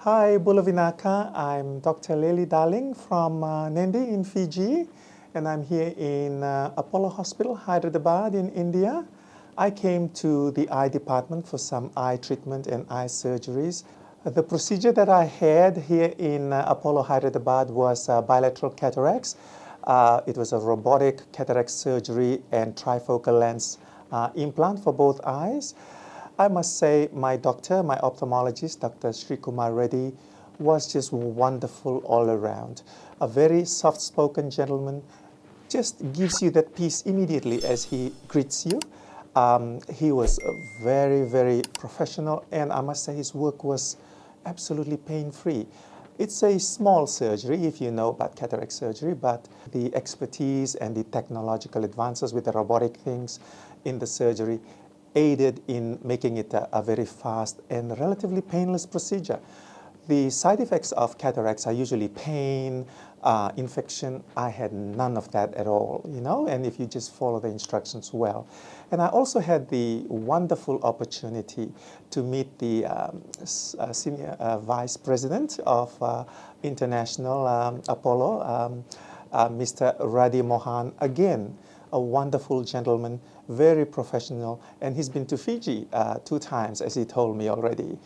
Hi, Bulavinaka. I'm Dr. Lely Darling from Nandi in Fiji, and I'm here in Apollo Hospital, Hyderabad in India. I came to the eye department for some eye treatment and eye surgeries. The procedure that I had here in Apollo Hyderabad was bilateral cataracts. It was a robotic cataract surgery and trifocal lens implant for both eyes. I must say my doctor, my ophthalmologist, Dr. Sreekumar Reddy, was just wonderful all around. A very soft-spoken gentleman, just gives you that peace immediately as he greets you. He was very, very professional, and I must say his work was absolutely pain-free. It's a small surgery if you know about cataract surgery, but the expertise and the technological advances with the robotic things in the surgery aided in making it a very fast and relatively painless procedure. The side effects of cataracts are usually pain, infection. I had none of that at all, and if you just follow the instructions well. And I also had the wonderful opportunity to meet the senior vice president of International Apollo, Mr. Radhi Mohan, again, a wonderful gentleman, very professional, and he's been to Fiji 2 times, as he told me already.